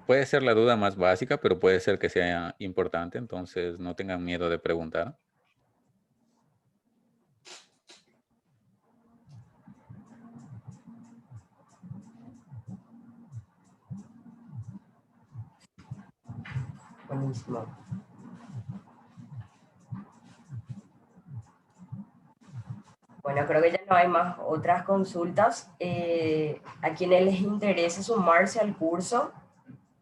Puede ser la duda más básica, pero puede ser que sea importante, entonces no tengan miedo de preguntar. Buenísimo. Bueno, creo que ya no hay más otras consultas. A quienes les interese sumarse al curso,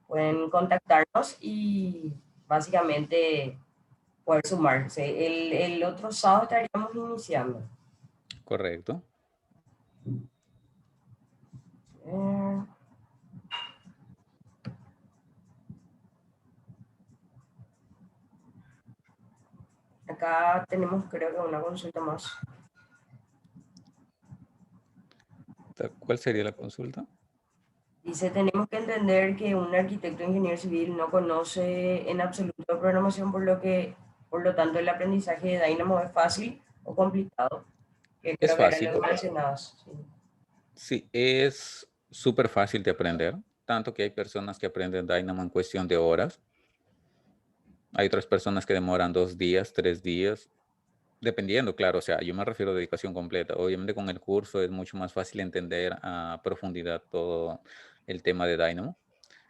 pueden contactarnos y básicamente poder sumarse. El otro sábado estaríamos iniciando. Correcto. Eh, Acá tenemos creo que una consulta más. ¿Cuál sería la consulta? Dice, tenemos que entender que un arquitecto ingeniero civil no conoce en absoluto de programación, por lo tanto, el aprendizaje de Dynamo es fácil o complicado, que Es creo que era lo fácil. que mencionabas. Sí. Sí, es súper fácil de aprender, tanto que hay personas que aprenden Dynamo en cuestión de horas. Hay otras personas que demoran 2 días, 3 días, dependiendo, claro, o sea, yo me refiero a dedicación completa. Obviamente con el curso es mucho más fácil entender a profundidad todo el tema de Dynamo,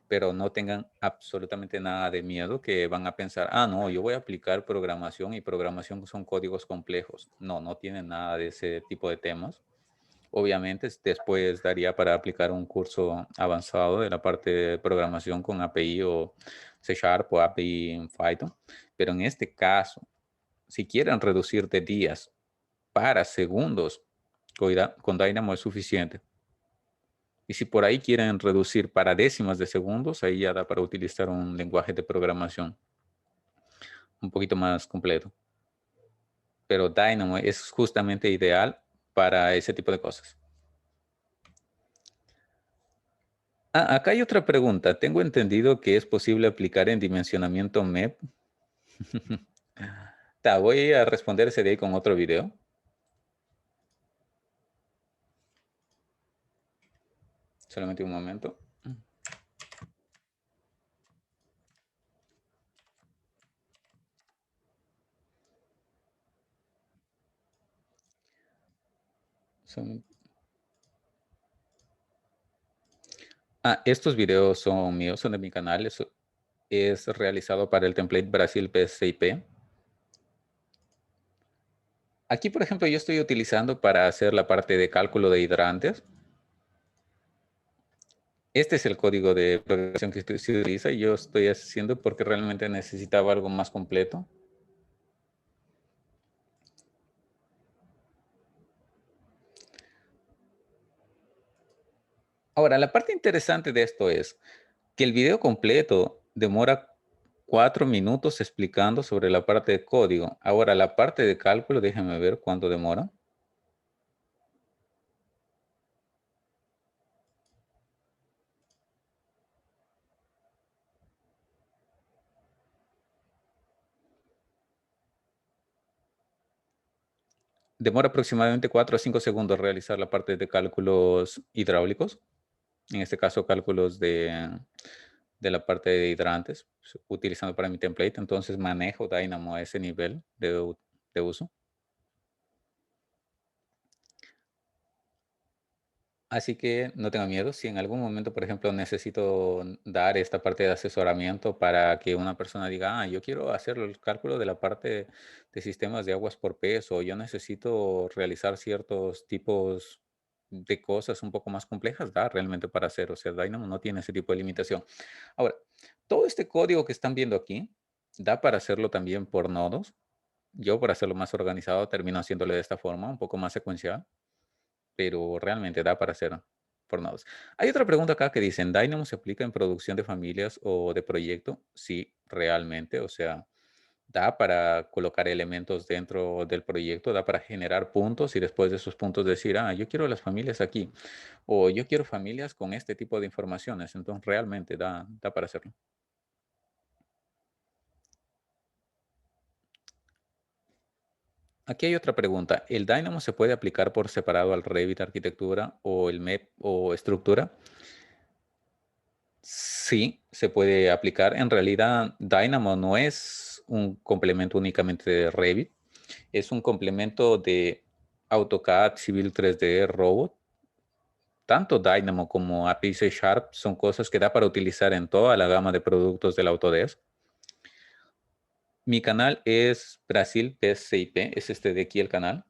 pero no tengan absolutamente nada de miedo que van a pensar, ah, no, yo voy a aplicar programación y programación son códigos complejos. No, no tienen nada de ese tipo de temas. Obviamente, después daría para aplicar un curso avanzado de la parte de programación con API o C Sharp o API en Python. Pero en este caso, si quieren reducir de días para segundos, con Dynamo es suficiente. Y si por ahí quieren reducir para décimas de segundos, ahí ya da para utilizar un lenguaje de programación un poquito más completo. Pero Dynamo es justamente ideal para ese tipo de cosas. Ah, acá hay otra pregunta. Tengo entendido que es posible aplicar en dimensionamiento MEP. Voy a responder ese de ahí con otro video. Solamente un momento. Son- estos videos son míos, son de mi canal. Es realizado para el template Brasil PSIP. Aquí, por ejemplo, yo estoy utilizando para hacer la parte de cálculo de hidrantes. Este es el código de programación que se utiliza y yo estoy haciendo porque realmente necesitaba algo más completo. Ahora, la parte interesante de esto es que el video completo demora 4 minutos explicando sobre la parte de código. Ahora, la parte de cálculo, déjenme ver cuánto demora. Demora aproximadamente 4 a 5 segundos realizar la parte de cálculos hidráulicos, en este caso cálculos de la parte de hidrantes, utilizando para mi template. Entonces manejo Dynamo a ese nivel de uso. Así que no tenga miedo. Si en algún momento, por ejemplo, necesito dar esta parte de asesoramiento para que una persona diga, yo quiero hacer el cálculo de la parte de sistemas de aguas por peso, o yo necesito realizar ciertos tipos de cosas un poco más complejas, da realmente para hacer. O sea, Dynamo no tiene ese tipo de limitación. Ahora, todo este código que están viendo aquí, da para hacerlo también por nodos. Yo, para hacerlo más organizado, termino haciéndole de esta forma, un poco más secuencial, pero realmente da para hacer por nodos. Hay otra pregunta acá que dice, ¿en Dynamo se aplica en producción de familias o de proyecto? Sí, realmente, o sea, da para colocar elementos dentro del proyecto, da para generar puntos y después de esos puntos decir, yo quiero las familias aquí, o yo quiero familias con este tipo de informaciones. Entonces, realmente da para hacerlo. Aquí hay otra pregunta. ¿El Dynamo se puede aplicar por separado al Revit Arquitectura o el MEP o estructura? Sí, se puede aplicar. En realidad, Dynamo no es un complemento únicamente de Revit, es un complemento de AutoCAD, Civil 3D, Robot. Tanto Dynamo como API C# son cosas que da para utilizar en toda la gama de productos del Autodesk. Mi canal es Brasil PSIP, es este de aquí el canal.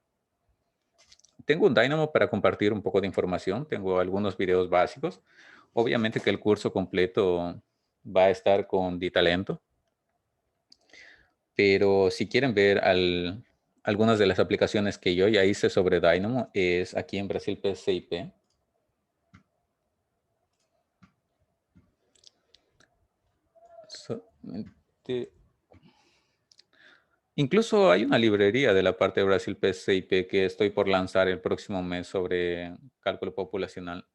Tengo un Dynamo para compartir un poco de información, tengo algunos videos básicos. Obviamente que el curso completo va a estar con Ditalento, pero si quieren ver algunas de las aplicaciones que yo ya hice sobre Dynamo, es aquí en Brasil PSIP. Incluso hay una librería de la parte de Brasil PSIP que estoy por lanzar el próximo mes sobre cálculo populacional.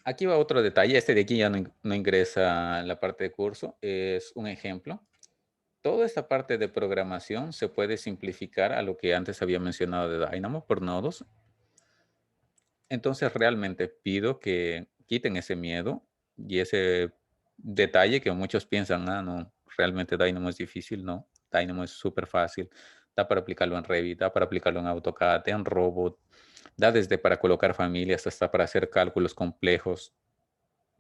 Aquí va otro detalle. Este de aquí ya no ingresa en la parte de curso. Es un ejemplo. Toda esta parte de programación se puede simplificar a lo que antes había mencionado de Dynamo por nodos. Entonces realmente pido que quiten ese miedo y ese detalle que muchos piensan, no, realmente Dynamo es difícil. No, Dynamo es súper fácil. Da para aplicarlo en Revit, da para aplicarlo en AutoCAD, en Robot. Da desde para colocar familias hasta para hacer cálculos complejos.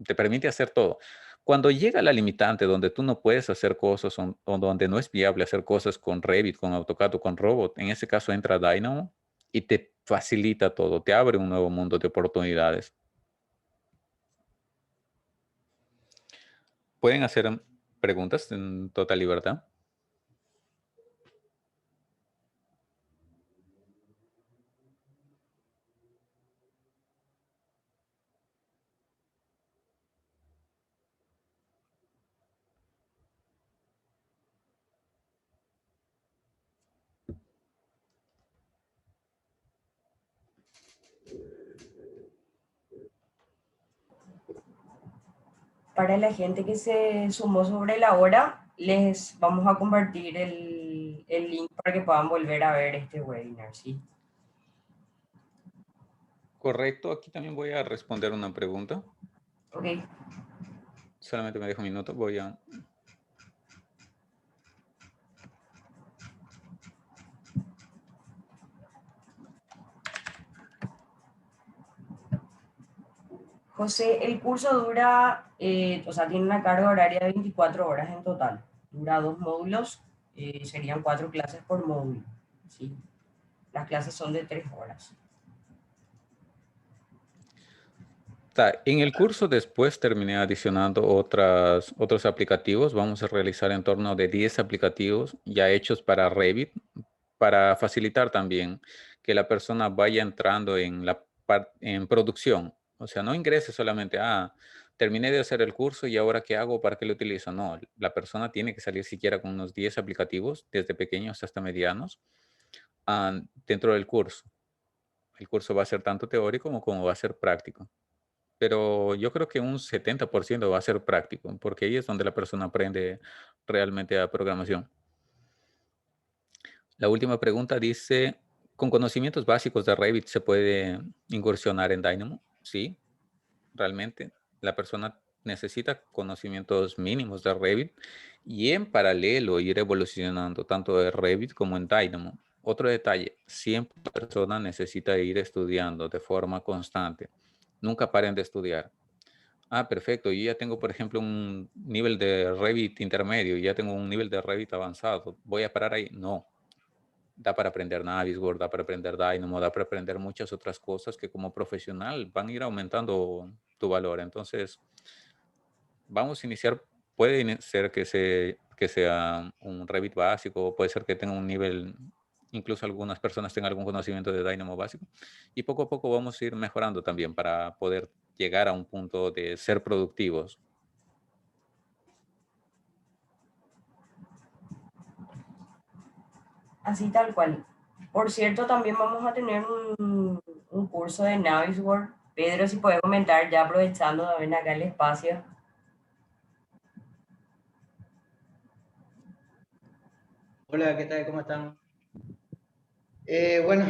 Te permite hacer todo. Cuando llega la limitante donde tú no puedes hacer cosas o donde no es viable hacer cosas con Revit, con AutoCAD o con Robot, en ese caso entra Dynamo y te facilita todo, te abre un nuevo mundo de oportunidades. Pueden hacer preguntas en total libertad. Para la gente que se sumó sobre la hora, les vamos a compartir el link para que puedan volver a ver este webinar, ¿sí? Correcto, aquí también voy a responder una pregunta. Ok. Solamente me dejo un minuto, voy a... José, el curso dura, o sea, tiene una carga horaria de 24 horas en total. Dura 2 módulos, serían 4 clases por módulo, ¿sí? Las clases son de 3 horas. En el curso después terminé adicionando otros aplicativos. Vamos a realizar en torno de 10 aplicativos ya hechos para Revit, para facilitar también que la persona vaya entrando en producción. O sea, no ingrese solamente, terminé de hacer el curso y ahora qué hago, para qué lo utilizo. No, la persona tiene que salir siquiera con unos 10 aplicativos, desde pequeños hasta medianos, dentro del curso. El curso va a ser tanto teórico como va a ser práctico. pero yo creo que un 70% va a ser práctico, porque ahí es donde la persona aprende realmente a programación. La última pregunta dice, ¿con conocimientos básicos de Revit se puede incursionar en Dynamo? Sí, realmente. La persona necesita conocimientos mínimos de Revit y en paralelo ir evolucionando tanto de Revit como en Dynamo. Otro detalle, siempre la persona necesita ir estudiando de forma constante. Nunca paren de estudiar. Ah, perfecto. Yo ya tengo, por ejemplo, un nivel de Revit intermedio, ya tengo un nivel de Revit avanzado. ¿Voy a parar ahí? No. Da para aprender Navisworks, da para aprender Dynamo, da para aprender muchas otras cosas que como profesional van a ir aumentando tu valor. Entonces, vamos a iniciar, ser que sea un Revit básico, puede ser que tenga un nivel, incluso algunas personas tengan algún conocimiento de Dynamo básico, y poco a poco vamos a ir mejorando también para poder llegar a un punto de ser productivos. Así tal cual. Por cierto, también vamos a tener un curso de Navisworks. Pedro, si puedes comentar, ya aprovechando también acá el espacio. Hola, ¿qué tal? ¿Cómo están? Bueno,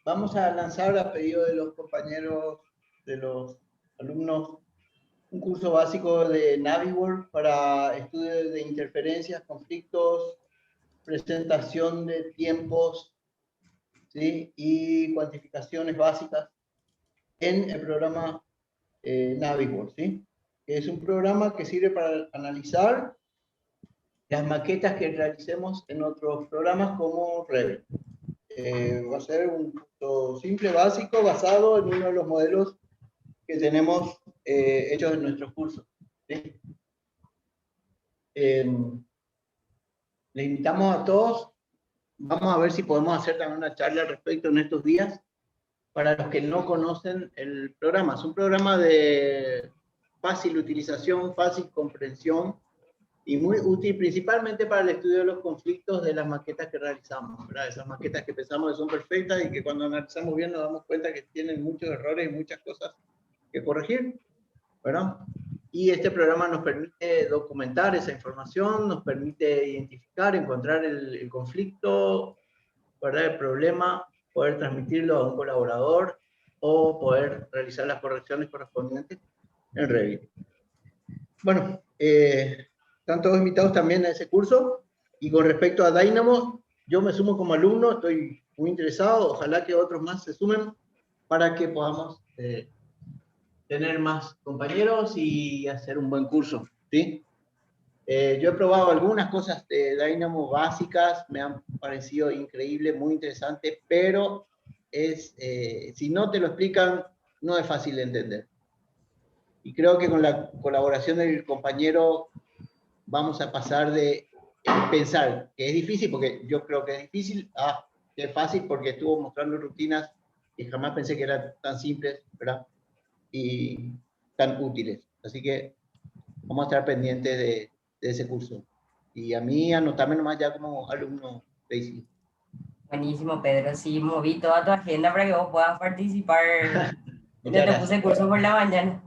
vamos a lanzar a pedido de los compañeros, de los alumnos, un curso básico de Navisworks para estudio de interferencias, conflictos, presentación de tiempos, ¿sí? Y cuantificaciones básicas en el programa Navisworks, ¿sí? Que es un programa que sirve para analizar las maquetas que realicemos en otros programas como Revit. Va a ser un curso simple, básico, basado en uno de los modelos que tenemos hechos en nuestros cursos, ¿sí? Les invitamos a todos, vamos a ver si podemos hacer también una charla al respecto en estos días, para los que no conocen el programa. Es un programa de fácil utilización, fácil comprensión, y muy útil principalmente para el estudio de los conflictos de las maquetas que realizamos, ¿verdad? Esas maquetas que pensamos que son perfectas y que cuando analizamos bien nos damos cuenta que tienen muchos errores y muchas cosas que corregir, ¿verdad? Y este programa nos permite documentar esa información, nos permite identificar, encontrar el conflicto, ¿verdad? El problema, poder transmitirlo a un colaborador o poder realizar las correcciones correspondientes en Revit. Bueno, están todos invitados también a ese curso. Y con respecto a Dynamo, yo me sumo como alumno, estoy muy interesado, ojalá que otros más se sumen para que podamos tener más compañeros y hacer un buen curso, ¿sí? Yo he probado algunas cosas de Dynamo básicas, me han parecido increíble, muy interesante, pero si no te lo explican, no es fácil de entender. Y creo que con la colaboración del compañero vamos a pasar de pensar que es difícil, porque yo creo que es difícil, a que es fácil porque estuvo mostrando rutinas que jamás pensé que eran tan simples, ¿verdad? Y tan útiles. Así que vamos a estar pendientes de ese curso. Y a mí anotarme nomás ya como alumno, Daisy. Buenísimo, Pedro. Sí, moví toda tu agenda para que vos puedas participar. Muchas Ya te puse gracias. curso por la mañana.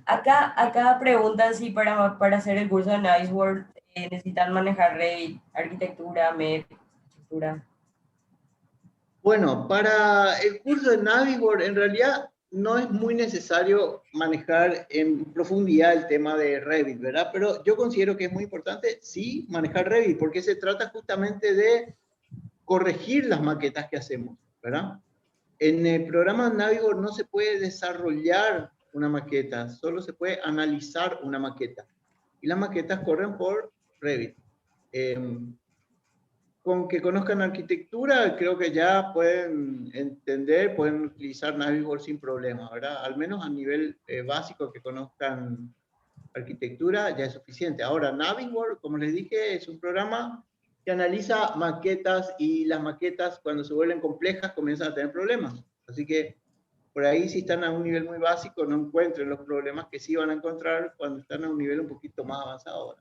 Acá preguntan si para hacer el curso de Navisworks necesitan manejar Revit, arquitectura, MEP, estructura. Bueno, para el curso de Navisworks, en realidad no es muy necesario manejar en profundidad el tema de Revit, ¿verdad? Pero yo considero que es muy importante, sí, manejar Revit, porque se trata justamente de corregir las maquetas que hacemos, ¿verdad? En el programa Navisworks no se puede desarrollar una maqueta, solo se puede analizar una maqueta. Y las maquetas corren por Revit. Con que conozcan arquitectura, creo que ya pueden entender, pueden utilizar Navisworks sin problema, ¿verdad? Al menos a nivel básico que conozcan arquitectura ya es suficiente. Ahora, Navisworks, como les dije, es un programa que analiza maquetas y las maquetas cuando se vuelven complejas comienzan a tener problemas. Así que por ahí si están a un nivel muy básico no encuentren los problemas que sí van a encontrar cuando están a un nivel un poquito más avanzado.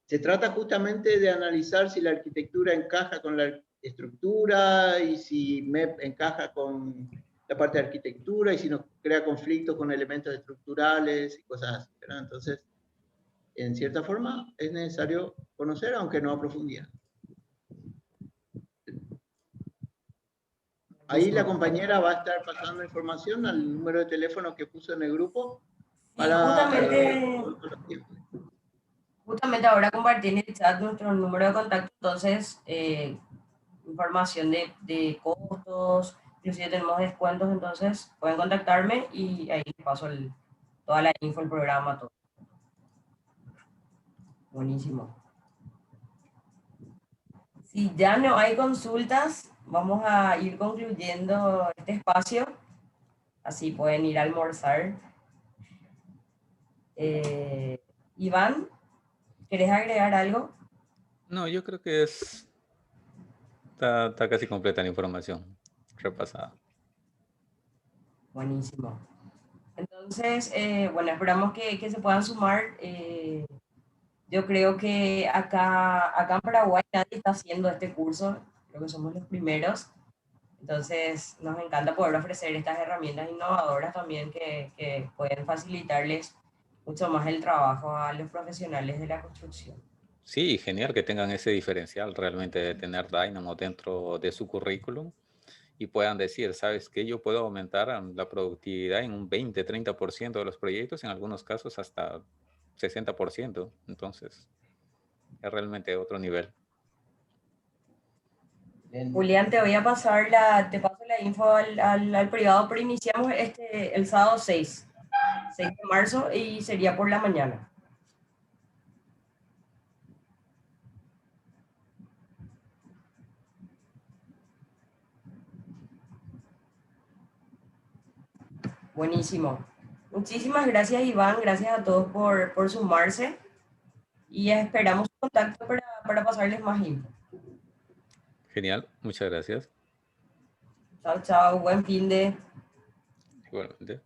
Se trata justamente de analizar si la arquitectura encaja con la estructura y si MEP encaja con la parte de arquitectura y si nos crea conflictos con elementos estructurales y cosas así, ¿verdad? Entonces, en cierta forma, es necesario conocer, aunque no a profundidad. Ahí la compañera va a estar pasando información al número de teléfono que puso en el grupo Sí, para... justamente ahora compartí en el chat nuestro número de contacto, entonces información de costos, inclusive tenemos descuentos, entonces pueden contactarme y ahí les paso toda la info, el programa, todo. Buenísimo. Si ya no hay consultas, vamos a ir concluyendo este espacio, así pueden ir a almorzar. Iván, ¿querés agregar algo? No, yo creo que está casi completa la información repasada. Buenísimo. Entonces, bueno, esperamos que se puedan sumar. Yo creo que acá en Paraguay nadie está haciendo este curso, creo que somos los primeros. Entonces, nos encanta poder ofrecer estas herramientas innovadoras también que pueden facilitarles mucho más el trabajo a los profesionales de la construcción. Sí, genial que tengan ese diferencial realmente de tener Dynamo dentro de su currículum y puedan decir, ¿sabes qué? Yo puedo aumentar la productividad en un 20-30% de los proyectos, en algunos casos hasta 60%. Entonces, es realmente otro nivel. Julián, te voy a pasar te paso la info al privado, pero iniciamos el sábado 6 de marzo y sería por la mañana. Buenísimo. Muchísimas gracias, Iván. Gracias a todos por sumarse y esperamos contacto para pasarles más info. Genial, muchas gracias. Chao, chao. Buen fin de... Igualmente.